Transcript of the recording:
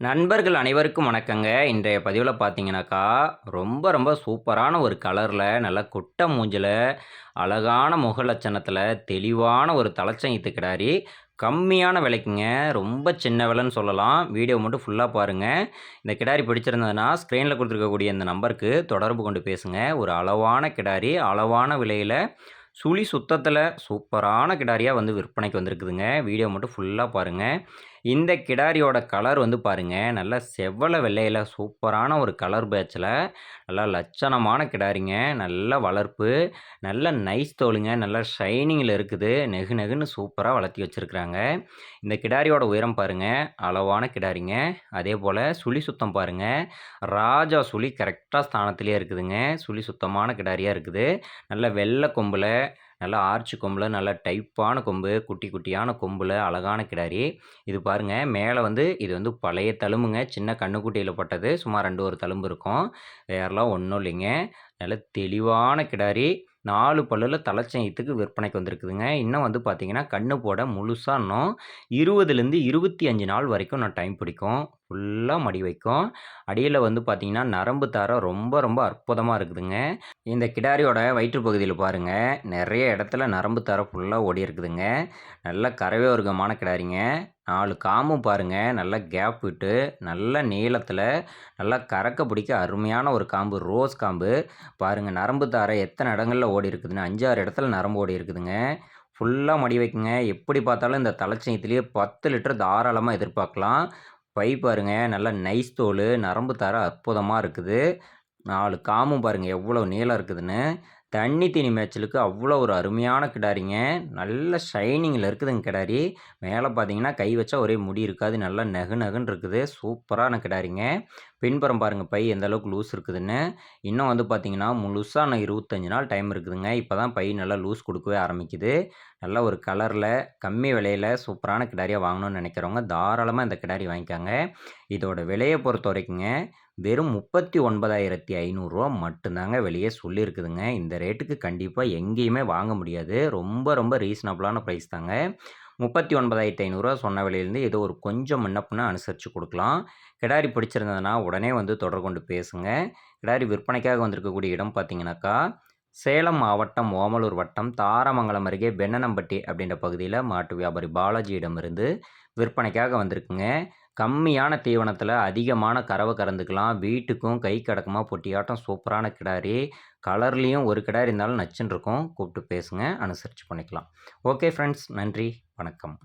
நண்பர்கள் அனைவருக்கும் வணக்கங்க. இன்றைய பதிவுல பார்த்தீங்கன்னாக்கா, ரொம்ப ரொம்ப சூப்பரான ஒரு கலர்ல, நல்ல குட்ட மூஞ்சில, அழகான முக லட்சணத்தில, தெளிவான ஒரு தலச்சங்கித்து கிடாரி. கம்மியான விலைக்குங்க. ரொம்ப சின்ன விலைன்னு சொல்லலாம். வீடியோ மட்டும் ஃபுல்லா பாருங்க. இந்த கிடாரி பிடிச்சிருந்ததுன்னா, ஸ்க்ரீன்ல குடுத்துருக்கக்கூடிய இந்த நம்பருக்கு தொடர்பு கொண்டு பேசுங்க. ஒரு அளவான கிடாரி, அளவான விலையில, சுழி சுத்தத்தில சூப்பரான கிடாரியா வந்து விற்பனைக்கு வந்திருக்குதுங்க. வீடியோ மட்டும் ஃபுல்லா பாருங்க. இந்த கிடாரியோட கலர் வந்து பாருங்க, நல்லா செவ்வல வெள்ளையில சூப்பரான ஒரு கலர் பேட்ச்ல, நல்லா லட்சணமான கிடாரிங்க. நல்ல வளர்ப்பு, நல்ல நைஸ் தோலுங்க. நல்லா ஷைனிங்கில இருக்குது. நெகு நெகுன்னு சூப்பரா வளர்த்தி வச்சிருக்கிறாங்க. இந்த கிடாரியோட உயரம் பாருங்க, அளவான கிடாரிங்க. அதேபோல சுழி சுத்தம் பாருங்க, ராஜா சுழி கரெக்ட்டா ஸ்தானத்திலேயே இருக்குதுங்க. சுழி சுத்தமான கிடாரியா இருக்குது. நல்ல வெள்ள கொம்புல, நல்ல ஆர்ச் கொம்புல, நல்ல டைப்பான கொம்பு, குட்டி குட்டியான கொம்புல அழகான கிடாரி. இது பாருங்க, மேல வந்து இது வந்து பழைய தழும்புங்க. சின்ன கன்னுக்குட்டியில பட்டது. சும்மா 2 ஒரு தழும்பு இருக்கும். வேறலாம் ஒண்ணும் இல்லைங்க. நல்ல தெளிவான கிடாரி. 4 பல்லுல தலச்சயித்துக்கு விற்பனைக்கு வந்திருக்குதுங்க. இன்னும் வந்து பார்த்தீங்கன்னா, கண்ணு போட முழுசா இன்னும் 20லேருந்து 25 நாள் வரைக்கும் டைம் பிடிக்கும். ஃபுல்லா மடி வைக்கும். அடியில வந்து பார்த்தீங்கன்னா, நரம்பு தார ரொம்ப ரொம்ப அற்புதமா இருக்குதுங்க. இந்த கிடாரியோட வயிற்று பகுதியில பாருங்க, நெறைய இடத்துல நரம்பு தார ஃபுல்லா ஓடியிருக்குதுங்க. நல்ல கறவை வர்க்கமான கிடாரிங்க. 4 காம்பும் பாருங்க, நல்ல கேப் விட்டு, நல்ல நீளத்தில, நல்லா கறக்க பிடிக்க அருமையான ஒரு காம்பு, ரோஸ் காம்பு. பாருங்க நரம்பு தார எத்தன இடங்கள்ல ஓடியிருக்குதுன்னு, 5, 6 இடத்துல நரம்பு ஓடியிருக்குதுங்க. ஃபுல்லா மடி வைக்குங்க. எப்படி பார்த்தாலும் இந்த தலச்சயத்திலேயே 10 லிட்டர் தாராளமா எதிர்பார்க்கலாம். பை பாருங்க, நல்ல நைஸ் தோலு, நரம்பு தார அற்புதமா இருக்குது. 4 காம்பும் பாருங்க எவ்வளோ நீளம் இருக்குதுன்னு. தண்ணி தீனி மேய்ச்சலுக்கு அவ்வளோ ஒரு அருமையான கிடாரிங்க. நல்ல ஷைனிங்கில இருக்குதுங்க கிடாரி. மேல பார்த்தீங்கன்னா, கை வச்சா ஒரே முடி இருக்காது. நல்லா நெகு நகுன்னு இருக்குது. சூப்பரான கிடாரிங்க. பின்புறம் பாருங்க பை எந்த அளவுக்கு லூஸ் இருக்குதுன்னு. இன்னும் வந்து பார்த்தீங்கன்னா, முழுசா இன்னும் 25 நாள் டைம் இருக்குதுங்க. இப்ப தான் பை நல்லா லூஸ் குடுக்கவே ஆரம்பிக்குது. நல்ல ஒரு கலர்ல, கம்மி விலையில சூப்பரான கிடாரியா வாங்கணும்னு நெனைக்கிறவங்க, தாராளமா இந்த கிடாரி வாங்கிக்கோங்க. இதோட விலைய பொறுத்தவரைக்குங்க, வெறும் ரூ. 39,500 மட்டும்தாங்க வெளிய சொல்லியிருக்குதுங்க. இந்த ரேட்டுக்கு கண்டிப்பா எங்கேயுமே வாங்க முடியாது. ரொம்ப ரொம்ப ரீசனபிளான பிரைஸ் தாங்க. ரூ. 39,500 சொன்ன விலையிலேருந்து ஏதோ ஒரு கொஞ்சம் முன்ன பின்ன அனுசரிச்சு குடுக்கலாம். கிடாரி பிடிச்சிருந்ததுன்னா, உடனே வந்து தொடர்பு கொண்டு பேசுங்க. கிடாரி விற்பனைக்காக வந்திருக்கக்கூடிய இடம் பார்த்தீங்கன்னாக்கா, சேலம் மாவட்டம், ஓமலூர் வட்டம், தாராமங்கலம் அருகே பென்னனம்பட்டி அப்படின்ற பகுதியில மாட்டு வியாபாரி பாலாஜியிடமிருந்து விற்பனைக்காக வந்திருக்குங்க. கம்மியான தீவனத்தில அதிகமான கறவை கறந்துக்கலாம். வீட்டுக்கும் கைக்கு அடக்கமா பொட்டியாட்டம் சூப்பரான கிடாரி. கலர்லயும் ஒரு கிடாரி இருந்தாலும் நச்சுன்னு இருக்கும். கூப்பிட்டு பேசுங்க. அனுசரிச்சு பண்ணிக்கலாம். Okay friends. நன்றி. வணக்கம்.